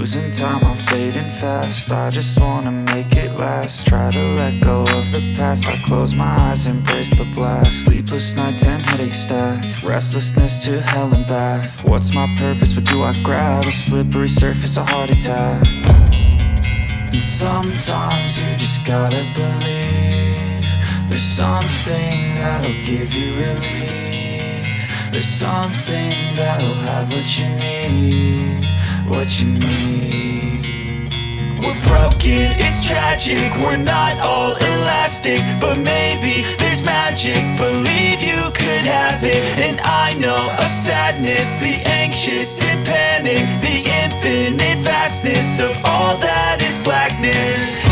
losing time, I'm fading fast. I just wanna make it last. Try to let go of the past. I close my eyes, embrace the blast. Sleepless nights and headaches stack. Restlessness to hell and back. What's my purpose? What do I grab? A slippery surface, a heart attack. And sometimes you just gotta believe there's something that'll give you relief. There's something that'll have what you need, what you need. We're broken, it's tragic, we're not all elastic, but maybe there's magic, believe you could have it. And I know of sadness, the anxious and panic, the infinite vastness of all that is blackness.